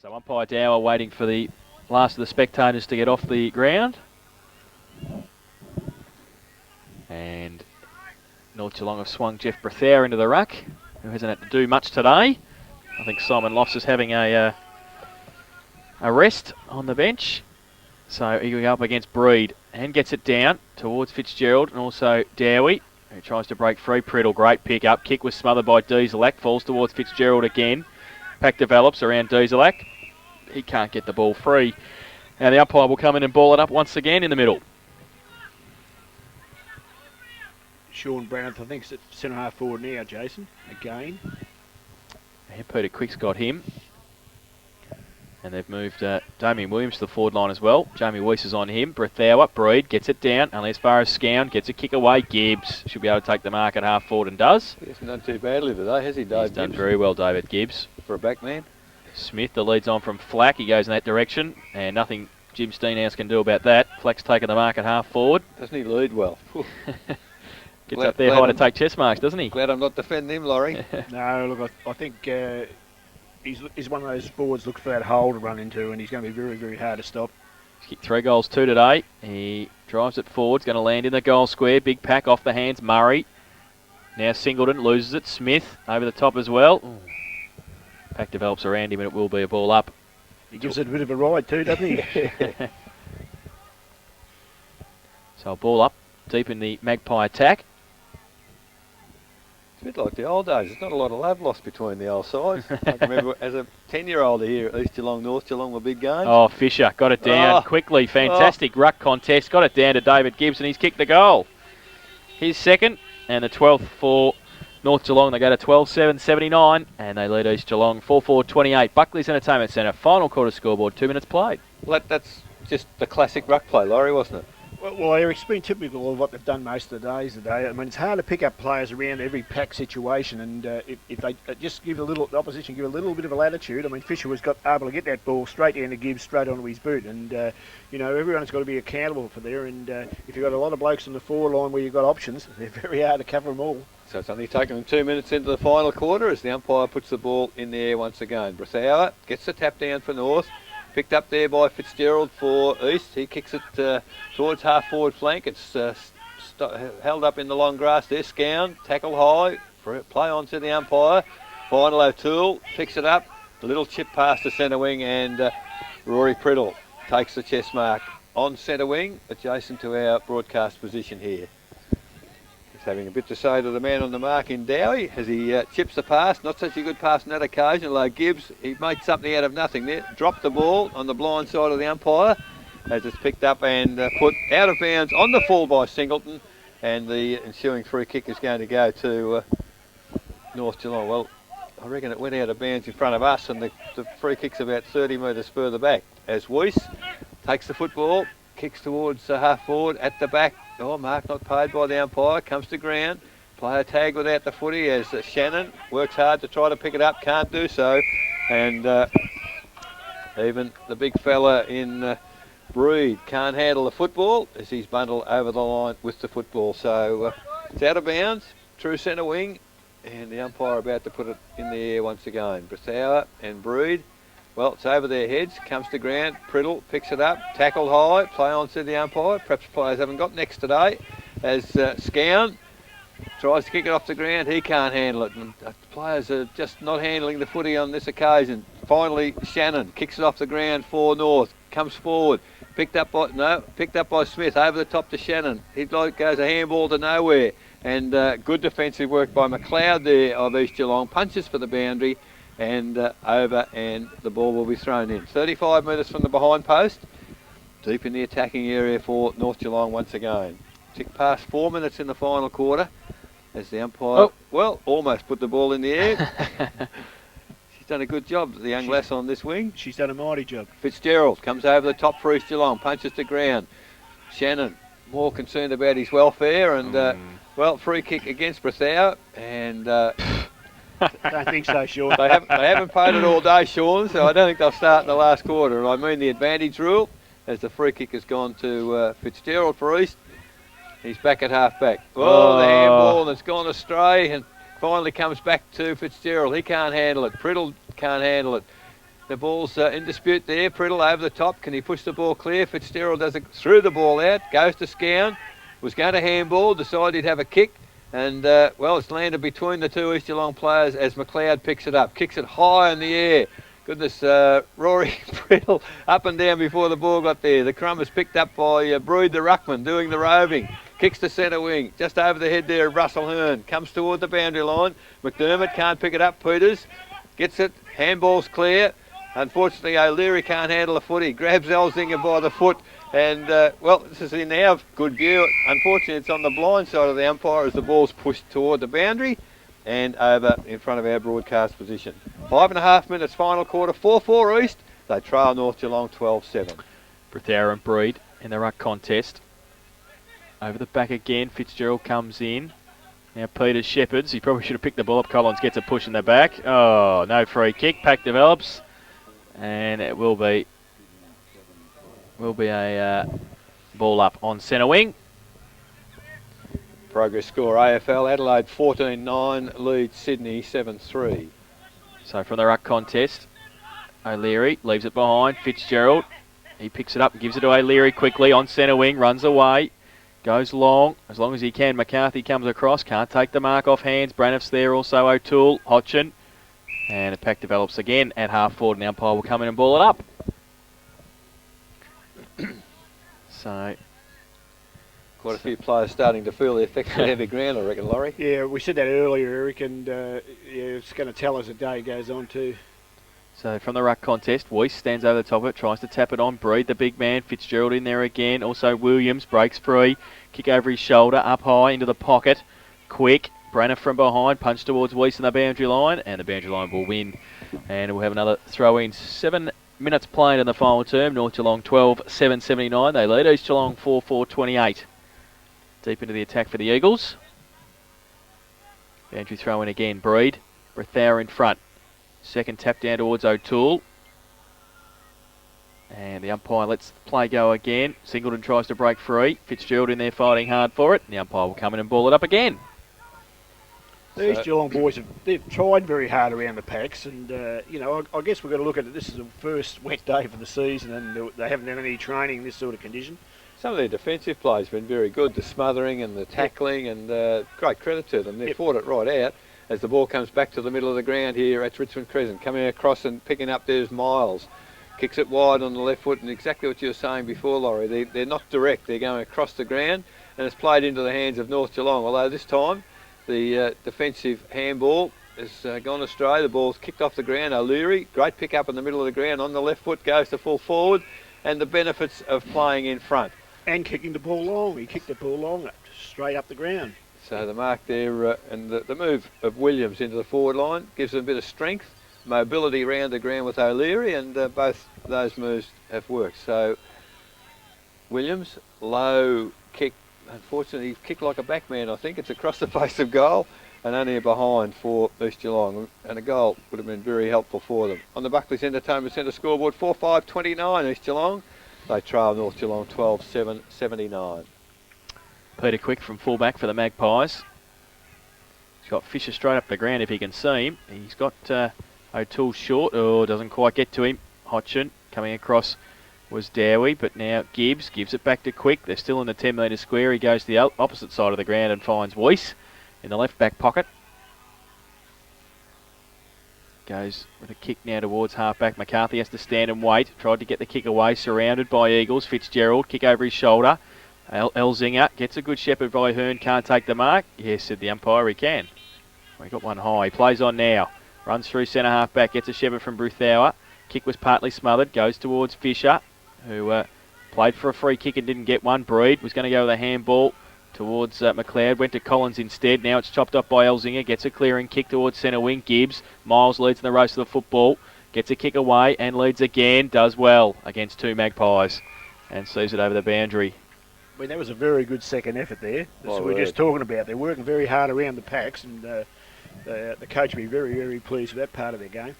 So umpire Dower waiting for the last of the spectators to get off the ground. And North Geelong have swung Jeff Brethair into the ruck, who hasn't had to do much today. I think Simon Lofts is having a rest on the bench. So he goes up against Breed and gets it down towards Fitzgerald and also Dowie, who tries to break free. Priddle, great pick up. Kick was smothered by Dieselak, falls towards Fitzgerald again. Pack develops around Dieselak. He can't get the ball free. And the umpire will come in and ball it up once again in the middle. Sean Brown, I think, is at centre half forward now, Jason, again. And Peter Quick's got him. And they've moved Damien Williams to the forward line as well. Jamie Weiss is on him. Brethaur, Breed gets it down. Only as far as Scown gets a kick away. Gibbs should be able to take the mark at half forward and does. He hasn't done too badly today, has he, Dave? He's done very well, David Gibbs. For a backman. Smith, the lead's on from Flack. He goes in that direction. And nothing Jim Steenhouse can do about that. Flack's taking the mark at half forward. Doesn't he lead well? Gets up there high to take chest marks, doesn't he? Glad I'm not defending him, Laurie. No, look, I think he's one of those forwards look for that hole to run into, and he's going to be very, very hard to stop. He's kicked 3 goals, 2 today. He drives it forward. He's going to land in the goal square. Big pack off the hands. Murray. Now Singleton loses it. Smith over the top as well. Ooh. Pack develops around him, and it will be a ball up. He gives it a bit of a ride too, doesn't he? So a ball up deep in the Magpie attack. It's a bit like the old days. There's not a lot of love lost between the old sides. I can remember as a 10-year-old here at East Geelong, North Geelong were big games. Oh, Fisher got it down quickly. Fantastic ruck contest. Got it down to David Gibbs, and he's kicked the goal. His second, and the 12th for North Geelong. They go to 12-7-79, and they lead East Geelong 4-4-28. Buckley's Entertainment Centre, final quarter scoreboard, 2 minutes played. Well, that's just the classic ruck play, Laurie, wasn't it? Well, Eric's been typical of what they've done most of the days today. I mean, it's hard to pick up players around every pack situation, and if they just give the opposition give a little bit of a latitude. I mean, Fisher was able to get that ball straight down to Gibbs, straight onto his boot, and everyone's got to be accountable for there. And if you've got a lot of blokes on the forward line where you've got options, they're very hard to cover them all. So it's only taken them 2 minutes into the final quarter as the umpire puts the ball in the air once again. Brethaur gets the tap down for North. Picked up there by Fitzgerald for East. He kicks it towards half-forward flank. It's held up in the long grass there. Scown, tackle high, play on to the umpire. Final O'Toole picks it up. A little chip past the centre wing, and Rory Priddle takes the chest mark on centre wing, adjacent to our broadcast position here. Having a bit to say to the man on the mark in Dowie as he chips the pass. Not such a good pass on that occasion, although Gibbs, he made something out of nothing there. Dropped the ball on the blind side of the umpire as it's picked up and put out of bounds on the full by Singleton, and the ensuing free kick is going to go to North Geelong. Well, I reckon it went out of bounds in front of us, and the free kick's about 30 metres further back as Weiss takes the football, kicks towards half forward at the back. Oh, mark not paid by the umpire, comes to ground. Player tag without the footy as Shannon works hard to try to pick it up, can't do so. And even the big fella in Breed can't handle the football as he's bundled over the line with the football. So it's out of bounds, true centre wing, and the umpire about to put it in the air once again. Brethaur and Breed. Well, it's over their heads, comes to ground, Priddle picks it up, tackled high, play on to the umpire. Perhaps players haven't got next today as Scown tries to kick it off the ground. He can't handle it, and players are just not handling the footy on this occasion. Finally, Shannon kicks it off the ground for North, comes forward, picked up by Smith, over the top to Shannon. He goes a handball to nowhere, and good defensive work by McLeod there of East Geelong, punches for the boundary, and over, and the ball will be thrown in. 35 metres from the behind post, deep in the attacking area for North Geelong once again. Tick past 4 minutes in the final quarter as the umpire, almost put the ball in the air. She's done a good job, the young lass on this wing. She's done a mighty job. Fitzgerald comes over the top for East Geelong, punches to ground. Shannon more concerned about his welfare, and free kick against Brethaur, and I don't think so, Sean. They haven't played it all day, Sean, so I don't think they'll start in the last quarter. And I mean the advantage rule, as the free kick has gone to Fitzgerald for East. He's back at half-back. Oh, the handball, and it's gone astray, and finally comes back to Fitzgerald. He can't handle it. Priddle can't handle it. The ball's in dispute there. Priddle over the top. Can he push the ball clear? Fitzgerald does it through the ball out. Goes to Scown. Was going to handball. Decided he'd have a kick. And, well, it's landed between the two East Geelong players as McLeod picks it up. Kicks it high in the air. Goodness, Rory Priddle up and down before the ball got there. The crumb is picked up by Brood the ruckman doing the roving. Kicks to centre wing. Just over the head there of Russell Hearn. Comes toward the boundary line. McDermott can't pick it up. Peters gets it. Handball's clear. Unfortunately, O'Leary can't handle the footy. Grabs Elzinger by the foot. And, well, this is in our good view. Unfortunately, it's on the blind side of the umpire as the ball's pushed toward the boundary and over in front of our broadcast position. 5.5 minutes final quarter. 4-4 East. They trail North Geelong 12-7. Brethera and Breed in the ruck contest. Over the back again. Fitzgerald comes in. Now Peters shepherds. He probably should have picked the ball up. Collins gets a push in the back. Oh, no free kick. Pack develops. And it will be a ball up on centre wing. Progress score AFL Adelaide 14-9 leads Sydney 7-3. So from the ruck contest, O'Leary leaves it behind. Fitzgerald, he picks it up and gives it to O'Leary quickly on centre wing, runs away, goes long as he can. McCarthy comes across, can't take the mark off hands. Braniff's there also, O'Toole, Hodgson. And the pack develops again at half forward, and the umpire will come in and ball it up. So, quite a few players starting to feel the effects of the heavy ground, I reckon, Laurie. Yeah, we said that earlier, Eric, and yeah, it's going to tell as the day goes on too. So from the ruck contest, Weiss stands over the top of it, tries to tap it on. Breed, the big man. Fitzgerald in there again. Also Williams breaks free. Kick over his shoulder, up high into the pocket. Quick. Braniff from behind, punch towards Weiss in the boundary line, and the boundary line will win. And we'll have another throw-in. 7 minutes played in the final term. North Geelong 12-7-79. They lead East Geelong 4-4-28. Deep into the attack for the Eagles. Boundary throw-in again. Breed. Brethauer in front. Second tap down towards O'Toole. And the umpire lets the play go again. Singleton tries to break free. Fitzgerald in there fighting hard for it. And the umpire will come in and ball it up again. The East Geelong boys they've tried very hard around the packs, and you know, I guess we've got to look at it. This is the first wet day for the season, and they haven't done any training in this sort of condition. Some of their defensive plays have been very good. The smothering and the tackling, and great credit to them. They fought it right out as the ball comes back to the middle of the ground here at Richmond Crescent. Coming across and picking up there's Miles. Kicks it wide on the left foot, and exactly what you were saying before, Laurie. They're not direct. They're going across the ground, and it's played into the hands of North Geelong. Although this time the defensive handball has gone astray. The ball's kicked off the ground. O'Leary, great pick up in the middle of the ground on the left foot, goes to full forward, and the benefits of playing in front. And kicking the ball long. He kicked the ball long, straight up the ground. So the mark there, and the move of Williams into the forward line gives them a bit of strength, mobility around the ground with O'Leary, and both those moves have worked. So Williams, low kick. Unfortunately, he kicked like a backman, I think. It's across the face of goal and only a behind for East Geelong. And a goal would have been very helpful for them. On the Buckley's Entertainment Centre scoreboard, 4-5-29 East Geelong. They trail North Geelong 12-7-79. Peter Quick from fullback for the Magpies. He's got Fisher straight up the ground if he can see him. He's got O'Toole short. Oh, doesn't quite get to him. Hodgson coming across was Dowie, but now Gibbs gives it back to Quick. They're still in the 10 metre square. He goes to the opposite side of the ground and finds Weiss in the left back pocket. Goes with a kick now towards half-back. McCarthy has to stand and wait. Tried to get the kick away, surrounded by Eagles. Fitzgerald, kick over his shoulder. Elzinger gets a good shepherd by Hearn, can't take the mark. Yes, said the umpire, he can. Well, he got one high. He plays on now. Runs through centre half-back, gets a shepherd from Brethauer. Kick was partly smothered, goes towards Fisher, who played for a free kick and didn't get one. Breed was going to go with a handball towards McLeod, went to Collins instead. Now it's chopped up by Elzinger, gets a clearing kick towards centre wing. Gibbs, Miles leads in the race of the football, gets a kick away and leads again, does well against two Magpies and sees it over the boundary. Well, that was a very good second effort there. That's what we're just talking about. They're working very hard around the packs, and the coach will be very, very pleased with that part of their game.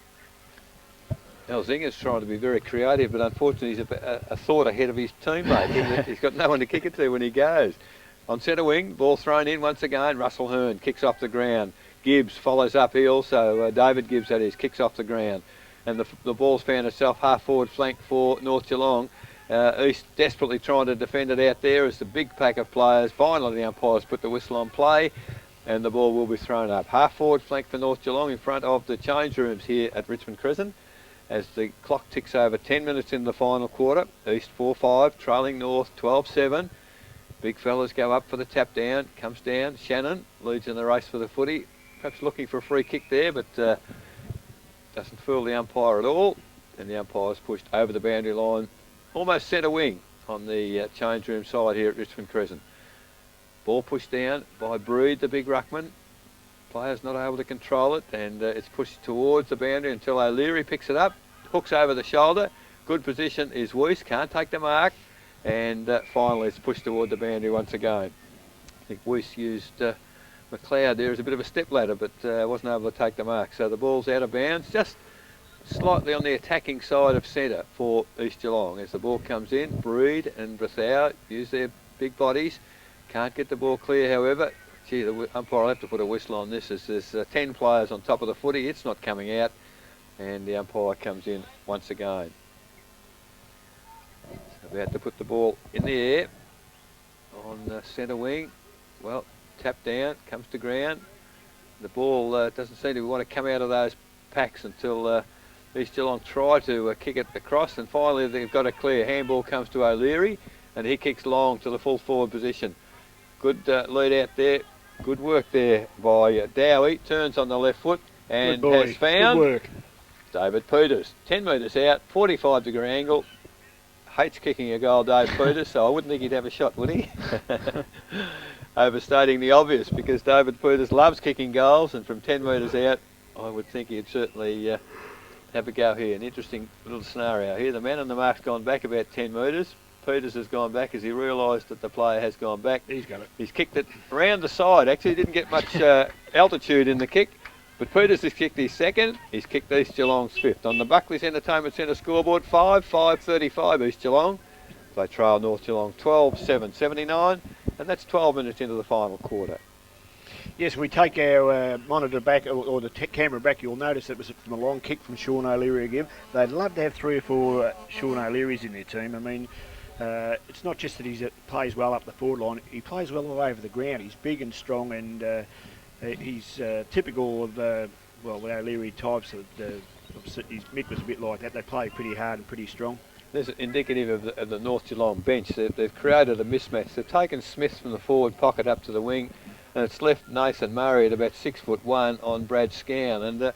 Elzinger's trying to be very creative, but unfortunately he's a thought ahead of his teammate. He's got no one to kick it to when he goes. On centre wing, ball thrown in once again. Russell Hearn kicks off the ground. Gibbs follows up. He also, David Gibbs that is, kicks off the ground. and the ball's found itself half forward flank for North Geelong. East desperately trying to defend it out there as the big pack of players. Finally the umpires put the whistle on play, and the ball will be thrown up. Half forward flank for North Geelong in front of the change rooms here at Richmond Crescent as the clock ticks over 10 minutes in the final quarter. East 4-5, trailing North 12-7. Big fellas go up for the tap down, comes down. Shannon leads in the race for the footy. Perhaps looking for a free kick there, but doesn't fool the umpire at all. And the umpire's pushed over the boundary line, almost centre wing on the change room side here at Richmond Crescent. Ball pushed down by Breed, the big ruckman. Players not able to control it, and it's pushed towards the boundary until O'Leary picks it up, hooks over the shoulder. Good position is Weiss, can't take the mark, and finally it's pushed toward the boundary once again. I think Weiss used McLeod there as a bit of a step ladder, but wasn't able to take the mark. So the ball's out of bounds, just slightly on the attacking side of centre for East Geelong. As the ball comes in, Breed and Brethau use their big bodies. Can't get the ball clear, however. Gee, the umpire will have to put a whistle on this as there's 10 players on top of the footy. It's not coming out, and the umpire comes in once again. So about to put the ball in the air on the centre wing. Well, tap down, comes to ground. The ball doesn't seem to want to come out of those packs until East Geelong try to kick it across, and finally they've got a clear. Handball comes to O'Leary, and he kicks long to the full forward position. Good lead out there. Good work there by Dowie. Turns on the left foot and has found David Peters. 10 metres out, 45-degree angle. Hates kicking a goal, Dave Peters, so I wouldn't think he'd have a shot, would he? Overstating the obvious, because David Peters loves kicking goals, and from 10 metres out, I would think he'd certainly have a go here. An interesting little scenario here. The man on the mark's gone back about 10 metres. Peters has gone back as he realised that the player has gone back. He's got it. He's kicked it round the side. Actually, didn't get much altitude in the kick, but Peters has kicked his second. He's kicked East Geelong's fifth. On the Buckley's Entertainment Centre scoreboard, 5-5-35 East Geelong. They trail North Geelong 12-7-79, and that's 12 minutes into the final quarter. Yes, we take our monitor back, or the camera back. You'll notice it was from a long kick from Sean O'Leary again. They'd love to have 3 or 4 Sean O'Learys in their team. I mean, it's not just that he plays well up the forward line, he plays well all over the ground. He's big and strong, and he's typical of, the O'Leary types. Mick was a bit like that. They play pretty hard and pretty strong. This is indicative of the North Geelong bench. They've created a mismatch. They've taken Smith from the forward pocket up to the wing, and it's left Nathan Murray at about 6'1" on Brad Scown. And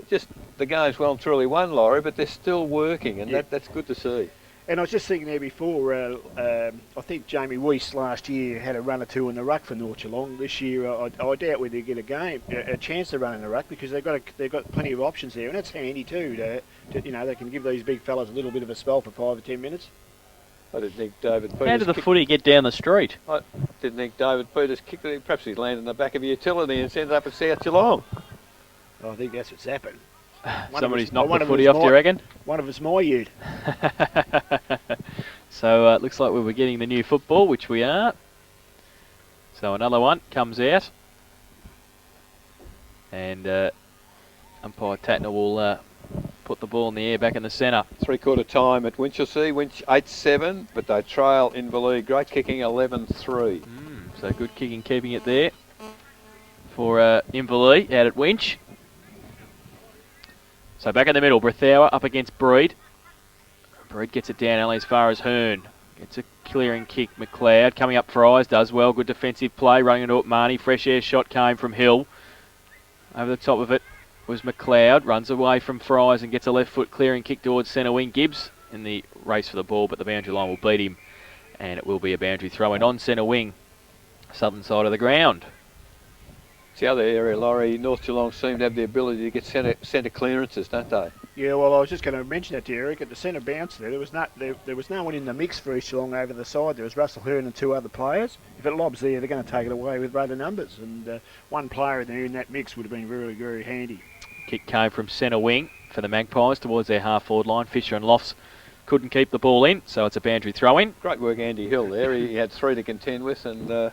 just the game's well and truly won, Laurie, but they're still working, and that's good to see. And I was just thinking there before, I think Jamie Weiss last year had a run or two in the ruck for North Geelong. This year, I doubt whether they get a chance to run in the ruck, because they've got plenty of options there, and that's handy too. They can give these big fellas a little bit of a spell for 5 or 10 minutes. I didn't think David Peters... How did the footy get down the street? I didn't think David Peters kicked it. Perhaps he's landed in the back of a utility and sent it up at South Geelong. I think that's what's happened. Somebody's knocked the footy off, do you reckon? One of us my youth. So it looks like we were getting the new football, which we are. So another one comes out. And umpire Tatner will put the ball in the air back in the centre. 3/4 time at Winchelsea. Winch 8-7, but they trail Inverleigh. Great kicking, 11-3. So good kicking, keeping it there for Inverleigh out at Winch. So back in the middle, Brethauer up against Breed. Breed gets it down only as far as Hearn. Gets a clearing kick. McLeod coming up for Eyes, does well. Good defensive play, running into it. Marnie, fresh air shot came from Hill. Over the top of it was McLeod. Runs away from Fries and gets a left foot clearing kick towards centre wing. Gibbs in the race for the ball, but the boundary line will beat him. And it will be a boundary throw in on centre wing. Southern side of the ground. It's the other area, Laurie. North Geelong seem to have the ability to get centre clearances, don't they? Yeah, well, I was just going to mention that to Eric. At the centre bounce there was no one in the mix for East Geelong over the side. There was Russell Hearn and 2 other players. If it lobs there, they're going to take it away with rather numbers. And one player there in that mix would have been very, very handy. Kick came from centre wing for the Magpies towards their half-forward line. Fisher and Lofts couldn't keep the ball in, so it's a boundary throw-in. Great work, Andy Hill there. He had 3 to contend with and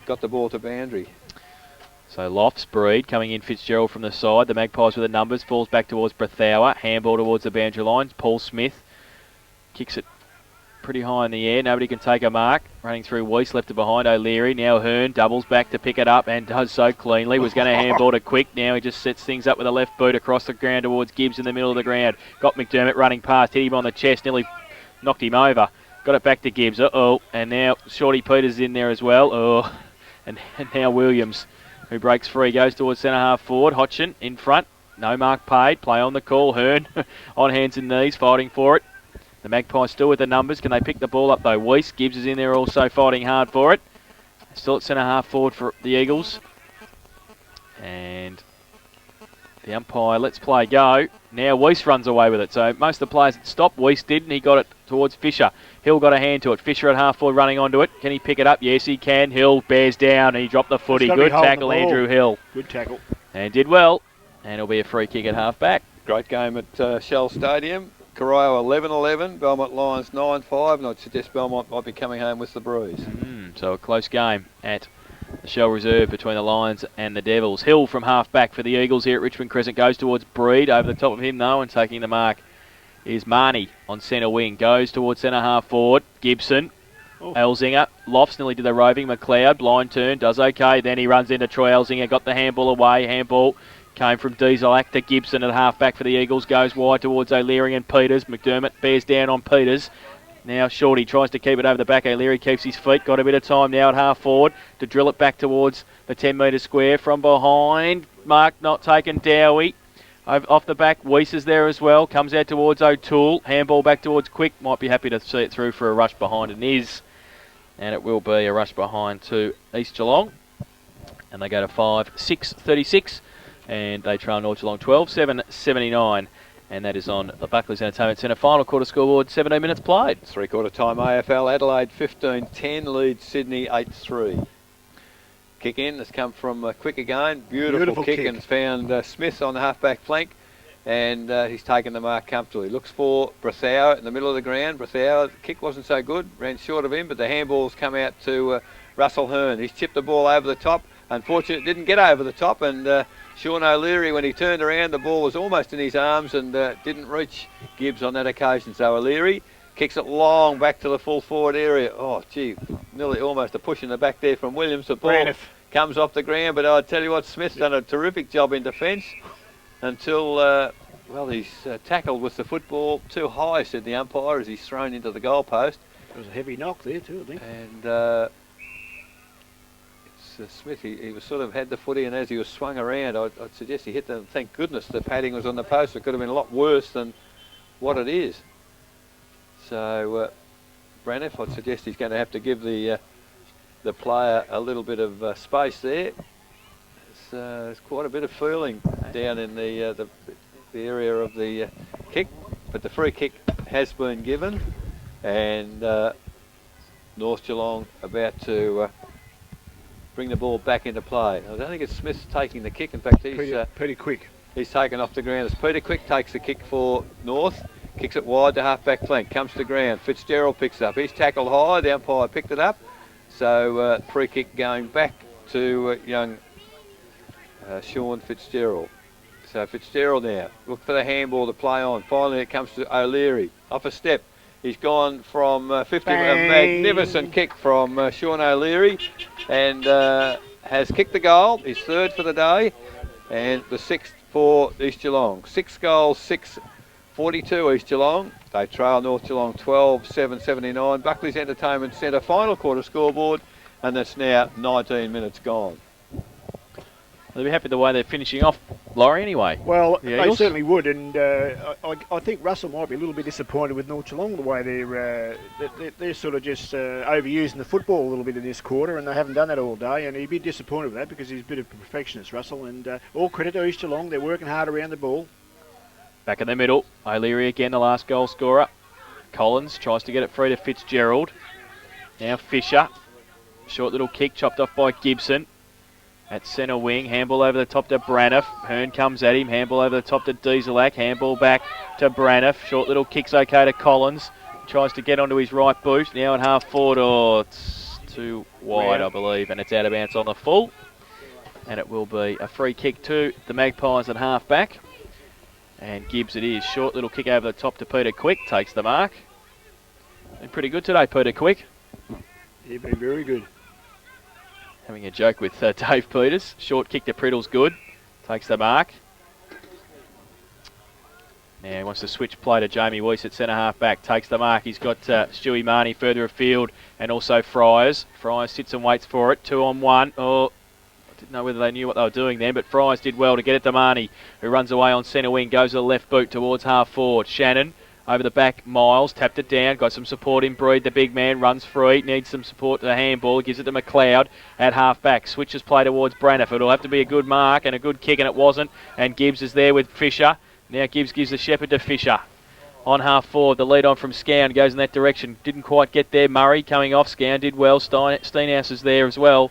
got the ball to boundary. So Lofts, Breed, coming in Fitzgerald from the side. The Magpies with the numbers, falls back towards Brethauer. Handball towards the boundary line. Paul Smith kicks it pretty high in the air. Nobody can take a mark. Running through Weiss, left it behind O'Leary. Now Hearn doubles back to pick it up and does so cleanly. Was going to handball to Quick. Now he just sets things up with a left boot across the ground towards Gibbs in the middle of the ground. Got McDermott running past, hit him on the chest, nearly knocked him over. Got it back to Gibbs. Uh-oh. And now Shorty Peters in there as well. Oh. And now Williams, who breaks free, goes towards centre half forward. Hodgson in front. No mark paid. Play on the call. Hearn on hands and knees, fighting for it. The Magpies still with the numbers. Can they pick the ball up though? Weiss, Gibbs is in there also fighting hard for it. Still at centre half forward for the Eagles. And the umpire lets play go. Now Weiss runs away with it. So most of the players had stopped. Weiss didn't. He got it towards Fisher. Hill got a hand to it. Fisher at half forward running onto it. Can he pick it up? Yes, he can. Hill bears down and he dropped the footy. Good tackle, Andrew Hill. Good tackle. And did well. And it'll be a free kick at half back. Great game at Shell Stadium. Corio 11-11, Belmont Lions 9-5, and I'd suggest Belmont might be coming home with the breeze. So a close game at the Shell Reserve between the Lions and the Devils. Hill from half back for the Eagles here at Richmond Crescent goes towards Breed. Over the top of him though, and taking the mark is Marnie on centre wing. Goes towards centre half forward. Gibson. Elzinger. Lofts nearly did the roving. McLeod, blind turn, does okay. Then he runs into Troy Elzinger, got the handball away. Handball came from Dieselac to Gibson at half-back for the Eagles. Goes wide towards O'Leary and Peters. McDermott bears down on Peters. Now Shorty tries to keep it over the back. O'Leary keeps his feet. Got a bit of time now at half-forward to drill it back towards the 10-metre square. From behind, Mark not taken. Dowie. Off the back, Weiss is there as well. Comes out towards O'Toole. Handball back towards Quick. Might be happy to see it through for a rush behind. And is. And it will be a rush behind to East Geelong. And they go to 5-6-36. And they trail North Geelong 12-7-79. And that is on the Buckley's Entertainment Centre. Final quarter scoreboard, 17 minutes played. Three-quarter time AFL. Adelaide 15-10, leads Sydney 8-3. Kick in, has come from Quick again. Beautiful kick and found Smith on the half-back flank. And he's taken the mark comfortably. Looks for Brethauer in the middle of the ground. Brethauer, the kick wasn't so good, ran short of him, but the handball's come out to Russell Hearn. He's chipped the ball over the top. Unfortunately, it didn't get over the top, and Sean O'Leary, when he turned around, the ball was almost in his arms and didn't reach Gibbs on that occasion. So O'Leary kicks it long back to the full forward area. Oh, gee, nearly almost a push in the back there from Williams. The ball comes off the ground, but I tell you what, Smith's done a terrific job in defence until, well, he's tackled with the football too high, said the umpire, as he's thrown into the goalpost. It was a heavy knock there too, I think. And Smith, he was sort of had the footy, and as he was swung around, I'd suggest he hit them. Thank goodness the padding was on the post. It could have been a lot worse than what it is. So Braniff, I'd suggest he's going to have to give the player a little bit of space there. There's quite a bit of feeling down in the area of the kick, but the free kick has been given, and North Geelong about to bring the ball back into play. I don't think it's Smith taking the kick. In fact, he's Peter Quick. He's taken off the ground. As Peter Quick takes the kick for North, kicks it wide to half-back flank, comes to ground. Fitzgerald picks it up. He's tackled high. The umpire picked it up. So free kick going back to young Sean Fitzgerald. So Fitzgerald now, look for the handball to play on. Finally it comes to O'Leary. Off a step. He's gone from 50, a magnificent kick from Sean O'Leary, and has kicked the goal, his third for the day, and the sixth for East Geelong. 6 goals, 6-42 East Geelong. They trail North Geelong 12-7-79. Buckley's Entertainment Centre final quarter scoreboard, and that's now 19 minutes gone. They'll be happy the way they're finishing off, Laurie, anyway. Well, they certainly would, and I think Russell might be a little bit disappointed with North Geelong, the way they're sort of just overusing the football a little bit in this quarter, and they haven't done that all day, and he'd be disappointed with that because he's a bit of a perfectionist, Russell, and all credit to East Geelong. They're working hard around the ball. Back in the middle, O'Leary again, the last goal scorer. Collins tries to get it free to Fitzgerald. Now Fisher. Short little kick chopped off by Gibson. At centre wing, handball over the top to Braniff. Hearn comes at him, handball over the top to Dieselac. Handball back to Braniff. Short little kick's okay to Collins. Tries to get onto his right boot. Now at half forward, it's too wide, I believe, and it's out of bounds on the full. And it will be a free kick to the Magpies at half back. And Gibbs it is. Short little kick over the top to Peter Quick. Takes the mark. Been pretty good today, Peter Quick. He's been very good. Having a joke with Dave Peters. Short kick to Priddle's good. Takes the mark. Now he wants to switch play to Jamie Weiss at centre half back. Takes the mark. He's got Stewie Marnie further afield and also Fryers. Fryers sits and waits for it. 2-on-1. Oh, I didn't know whether they knew what they were doing then, but Fryers did well to get it to Marnie, who runs away on centre wing, goes to the left boot towards half forward. Shannon over the back, Miles, tapped it down, got some support in Breed, the big man, runs free, needs some support to the handball, gives it to McLeod at half back, switches play towards Braniff. It'll have to be a good mark and a good kick, and it wasn't, and Gibbs is there with Fisher. Now Gibbs gives the shepherd to Fisher. On half forward, the lead on from Scown goes in that direction. Didn't quite get there. Murray coming off. Scown did well. Steenhouse is there as well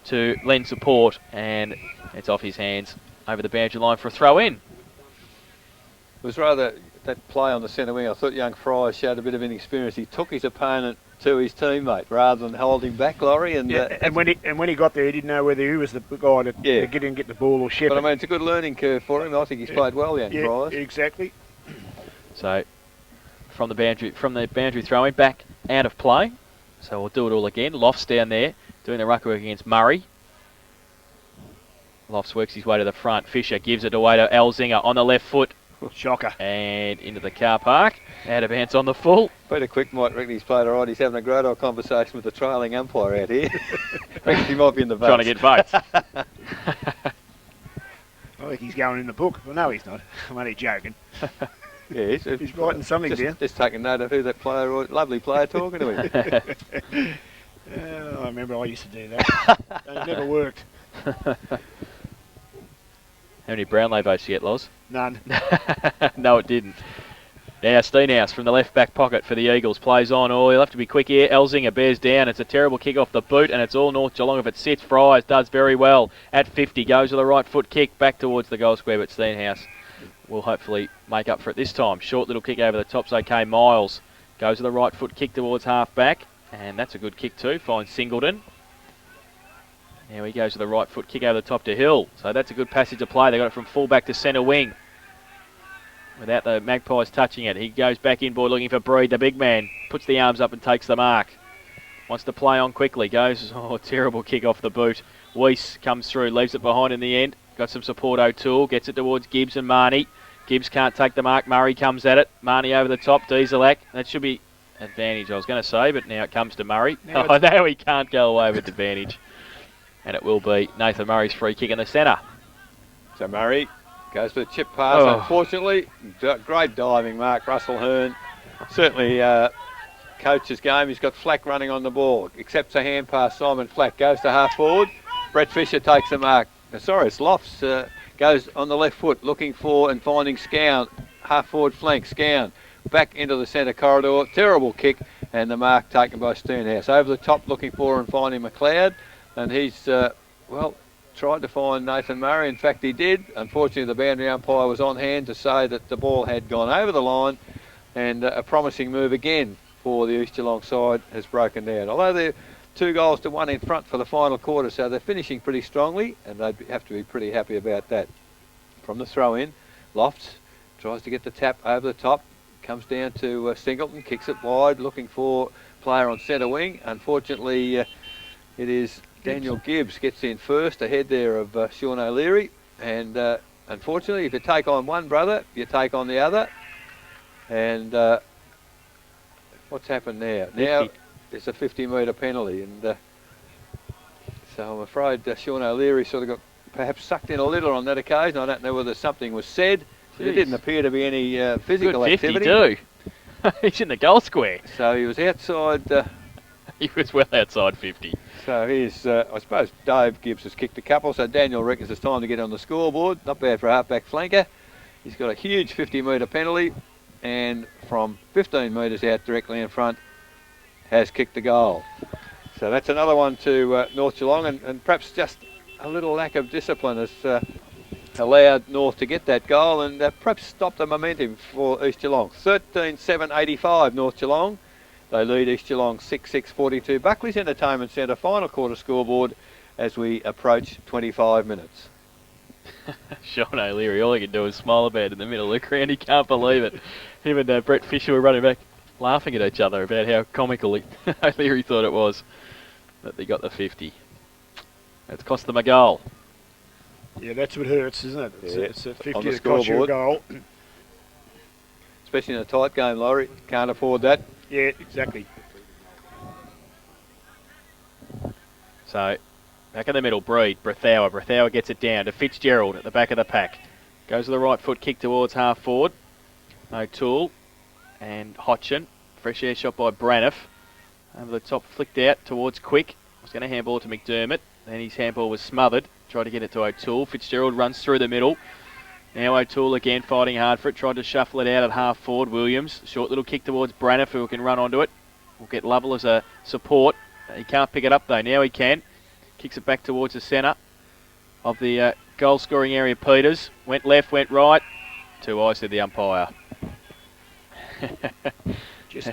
to lend support, and it's off his hands over the boundary line for a throw in. It was rather that play on the centre wing. I thought young Fry showed a bit of inexperience. He took his opponent to his teammate rather than holding back, Laurie. And and when he got there, he didn't know whether he was the guy to get in, get the ball, or shepherd. But I mean, it's a good learning curve for him. I think he's played well, young Fry. Exactly. So from the boundary throw in, back out of play. So we'll do it all again. Lofts down there doing the ruck work against Murray. Lofts works his way to the front. Fisher gives it away to Elzinger on the left foot. Shocker. And into the car park. Out of bounds on the full. Peter Quick might reckon he's played all right. He's having a great old conversation with the trailing umpire out here. Reckons he might be in the votes. Trying to get votes. I think he's going in the book. Well, no, he's not. I'm only joking. Yeah, he's writing something down. Just taking note of who that player, lovely player, talking to him. I remember I used to do that. And it never worked. How many Brownlow votes you get, Loz? None. No, it didn't. Now Steenhouse from the left back pocket for the Eagles plays on. Oh, he'll have to be quick here. Elzinger bears down. It's a terrible kick off the boot, and it's all North Geelong if it sits. Fryers does very well at 50. Goes with a right foot kick back towards the goal square, but Steenhouse will hopefully make up for it this time. Short little kick over the top's okay. Miles goes with a right foot kick towards half back, and that's a good kick too. Finds Singleton. Now he goes with the right foot kick over the top to Hill. So that's a good passage of play. They got it from full back to centre wing without the Magpies touching it. He goes back inboard looking for Breed, the big man. Puts the arms up and takes the mark. Wants to play on quickly. Goes, terrible kick off the boot. Weiss comes through, leaves it behind in the end. Got some support, O'Toole. Gets it towards Gibbs and Marnie. Gibbs can't take the mark. Murray comes at it. Marnie over the top. Dieselak. That should be advantage, I was going to say, but now it comes to Murray. Now he can't go away with advantage. And it will be Nathan Murray's free kick in the centre. So Murray goes for the chip pass. Unfortunately, great diving, Mark Russell Hearn. Certainly coach's game. He's got Flack running on the ball. Accepts a hand pass. Simon Flack goes to half forward. Brett Fisher takes the mark. Sorry, it's Lofts. Goes on the left foot looking for and finding Scown. Half forward flank. Scown back into the centre corridor. Terrible kick. And the mark taken by Steenhouse. Over the top looking for and finding McLeod. And he's, tried to find Nathan Murray. In fact, he did. Unfortunately, the boundary umpire was on hand to say that the ball had gone over the line, and a promising move again for the East Geelong side has broken down. Although they're 2-1 in front for the final quarter, so they're finishing pretty strongly, and they'd have to be pretty happy about that. From the throw-in, Lofts tries to get the tap over the top, comes down to Singleton, kicks it wide, looking for player on centre wing. Unfortunately, it is Daniel Gibbs gets in first, ahead there of Sean O'Leary. And unfortunately, if you take on one brother, you take on the other. And what's happened now? 50. Now it's a 50-metre penalty. And so I'm afraid Sean O'Leary sort of got perhaps sucked in a little on that occasion. I don't know whether something was said. There didn't appear to be any physical activity. Good 50 too. He's in the goal square. So he was outside... he was well outside 50. So here's, I suppose Dave Gibbs has kicked a couple, so Daniel reckons it's time to get on the scoreboard. Not bad for a half-back flanker. He's got a huge 50-metre penalty, and from 15 metres out directly in front, has kicked the goal. So that's another one to North Geelong, and perhaps just a little lack of discipline has allowed North to get that goal, and perhaps stopped the momentum for East Geelong. 13-7-85 North Geelong. They lead East Geelong 6-6-42. Buckley's Entertainment Centre final quarter scoreboard as we approach 25 minutes. Sean O'Leary, all he can do is smile about it in the middle of the ground. He can't believe it. Him and Brett Fisher were running back, laughing at each other about how comical O'Leary thought it was that they got the 50. It's cost them a goal. Yeah, that's what hurts, isn't it? Yeah. It's a 50 On the that costs you a scoreboard. goal. Especially in a tight game, Laurie. Can't afford that. Yeah, exactly. So, back in the middle, Breed, Brethower. Brethower gets it down to Fitzgerald at the back of the pack. Goes with the right foot kick towards half forward. O'Toole and Hodgson. Fresh air shot by Braniff. Over the top, flicked out towards Quick. Was going to handball to McDermott. Then his handball was smothered. Tried to get it to O'Toole. Fitzgerald runs through the middle. Now O'Toole again fighting hard for it. Tried to shuffle it out at half forward. Williams. Short little kick towards Braniff, who can run onto it. Will get Lovell as a support. He can't pick it up though. Now he can. Kicks it back towards the centre of the goal scoring area. Peters. Went left, went right. 2 eyes to the umpire. Just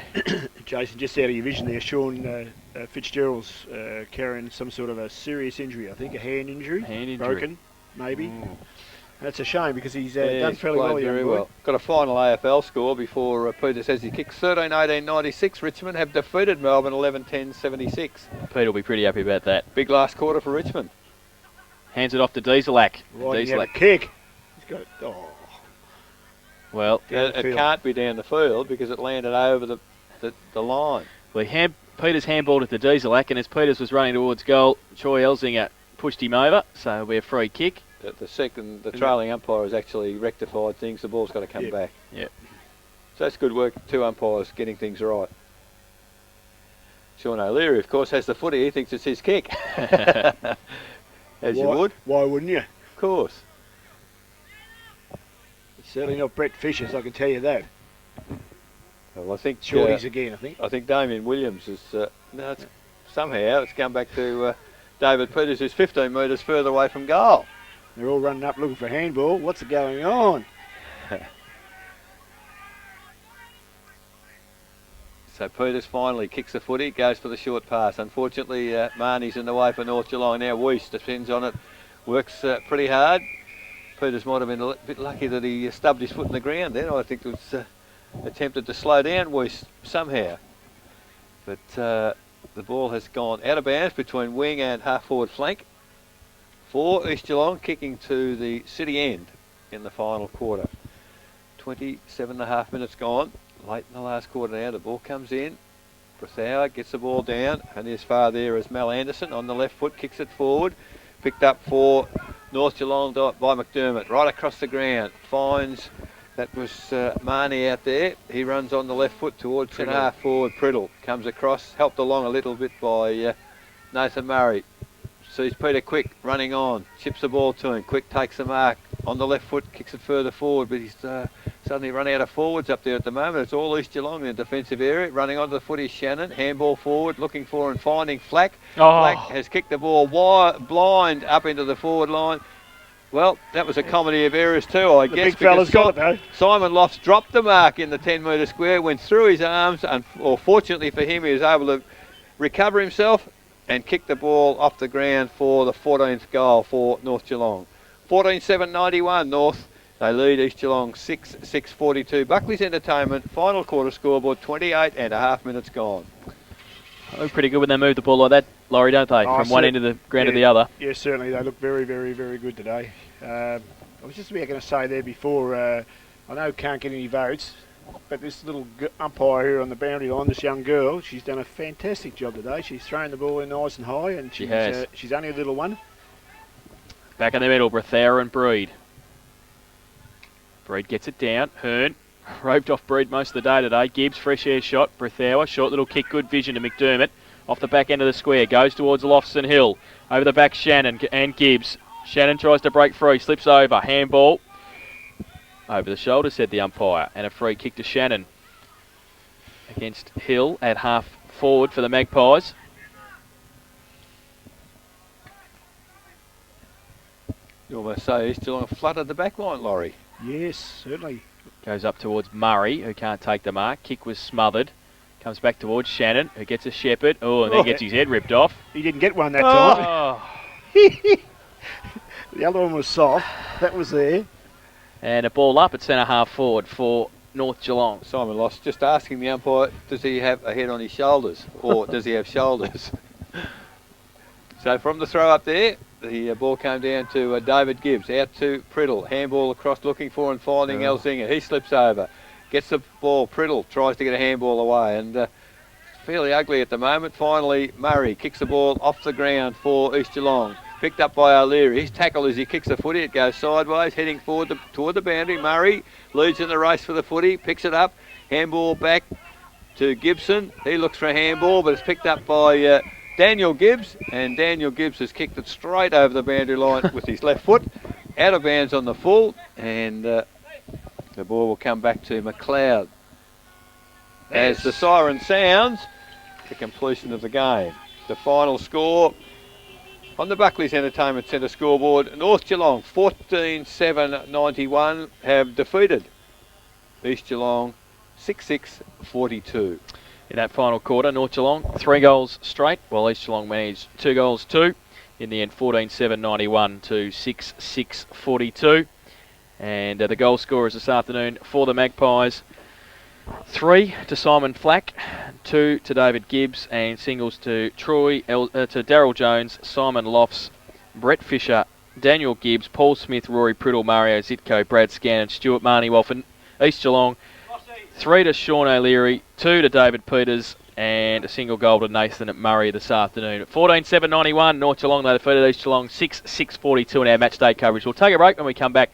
Jason, just out of your vision there, Sean Fitzgerald's carrying some sort of a serious injury. I think a hand injury. Hand injury. Broken, maybe. Mm. That's a shame because he's Yeah, done he's fairly well. played young very boy. well. Got a final AFL score before Peter says he kicks 13-18-96. Richmond have defeated Melbourne 11-10-76. Pete will be pretty happy about that. Big last quarter for Richmond. Hands it off to Dieselak. Right, he had a kick. He's got it. Oh, Well, down the It field. can't be down the field because it landed over the line. Peters handballed it to Dieselak, and as Peters was running towards goal, Troy Elsinger pushed him over, so it'll be a free kick. The trailing umpire has actually rectified things. The ball's got to come Yep. back. Yep. So that's good work. 2 umpires getting things right. Sean O'Leary, of course, has the footy. He thinks it's his kick. As you would. Why wouldn't you? Of course. It's certainly not Brett Fisher's, I can tell you that. Well, I think Shorties again, I think. I think Damien Williams is somehow it's come back to David Peters, who's 15 metres further away from goal. They're all running up looking for handball. What's going on? So Peters finally kicks the footy, goes for the short pass. Unfortunately, Marnie's in the way for North Geelong. Now Weiss depends on it, works pretty hard. Peters might have been a bit lucky that he stubbed his foot in the ground then. I think it was attempted to slow down Weiss somehow. But the ball has gone out of bounds between wing and half-forward flank. For East Geelong, kicking to the city end in the final quarter. 27.5 minutes gone. Late in the last quarter now, the ball comes in. Brethower gets the ball down, and as far there as Mel Anderson on the left foot, kicks it forward. Picked up for North Geelong by McDermott, right across the ground. Finds, that was Marnie out there. He runs on the left foot towards centre half forward. Priddle comes across, helped along a little bit by Nathan Murray. Sees Peter Quick running on, chips the ball to him. Quick takes the mark on the left foot, kicks it further forward, but he's suddenly run out of forwards up there at the moment. It's all East Geelong in the defensive area. Running onto the foot is Shannon. Handball forward, looking for and finding Flack. Oh. Flack has kicked the ball wide, blind up into the forward line. Well, that was a comedy of errors too, I guess. Big fella's got it though. Simon Lofts dropped the mark in the 10-metre square, went through his arms, and fortunately for him, he was able to recover himself and kick the ball off the ground for the 14th goal for North Geelong. 14-7-91 North. They lead East Geelong 6-6-42. Buckley's Entertainment, final quarter scoreboard, 28.5 minutes gone. They look pretty good when they move the ball like that, Laurie, don't they? Oh, From one end of the ground to the other. Yeah, certainly. They look very, very, very good today. I was just about going to say there before, I know can't get any votes, but this little umpire here on the boundary line, this young girl, she's done a fantastic job today. She's thrown the ball in nice and high, and She has. She's only a little one. Back in the middle, Brethower and Breed. Breed gets it down. Hearn roped off Breed most of the day today. Gibbs, fresh air shot. Brethower, short little kick, good vision to McDermott. Off the back end of the square, goes towards Lofts and Hill. Over the back, Shannon and Gibbs. Shannon tries to break free, slips over. Handball. Over the shoulder, said the umpire. And a free kick to Shannon against Hill at half forward for the Magpies. You almost say East Geelong flooded the back line, Laurie. Yes, certainly. Goes up towards Murray, who can't take the mark. Kick was smothered. Comes back towards Shannon, who gets a shepherd. Oh, and then gets his head ripped off. He didn't get one that time. Oh, The other one was soft. That was there. And a ball up at centre half forward for North Geelong. Simon Loss just asking the umpire, does he have a head on his shoulders or does he have shoulders? So from the throw up there, the ball came down to David Gibbs, out to Priddle, handball across looking for and finding Elzinga. He slips over, gets the ball, Priddle tries to get a handball away and fairly ugly at the moment. Finally Murray kicks the ball off the ground for East Geelong. Picked up by O'Leary. His tackle as he kicks the footy, it goes sideways, heading forward toward the boundary. Murray leads in the race for the footy, picks it up, handball back to Gibson. He looks for a handball, but it's picked up by Daniel Gibbs, and Daniel Gibbs has kicked it straight over the boundary line with his left foot, out of bounds on the full, and the ball will come back to McLeod. As the siren sounds, the completion of the game. The final score on the Buckley's Entertainment Centre scoreboard, North Geelong 14-7-91 have defeated East Geelong 6-6-42. In that final quarter, North Geelong 3 goals straight, while East Geelong managed 2 goals 2. In the end, 14-7-91 to 6-6-42. And the goal scorers this afternoon for the Magpies: 3 to Simon Flack, 2 to David Gibbs, and singles to to Daryl Jones, Simon Lofts, Brett Fisher, Daniel Gibbs, Paul Smith, Rory Priddle, Mario Zitko, Brad Scan and Stuart Marnie. While for East Geelong, 3 to Sean O'Leary, 2 to David Peters, and a single goal to Nathan Murray this afternoon. 14-7-91, North Geelong, they defeated East Geelong 6-6-42 in our match day coverage. We'll take a break. When we come back,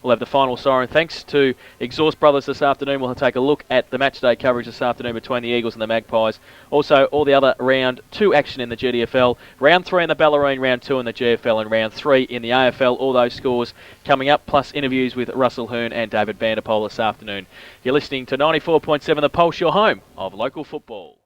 we'll have the final siren. Thanks to Exhaust Brothers this afternoon. We'll take a look at the match day coverage this afternoon between the Eagles and the Magpies. Also, all the other round 2 action in the GDFL. Round 3 in the Ballerine, round 2 in the GFL, and round 3 in the AFL. All those scores coming up, plus interviews with Russell Hearn and David Vanderpoel this afternoon. You're listening to 94.7 The Pulse, your home of local football.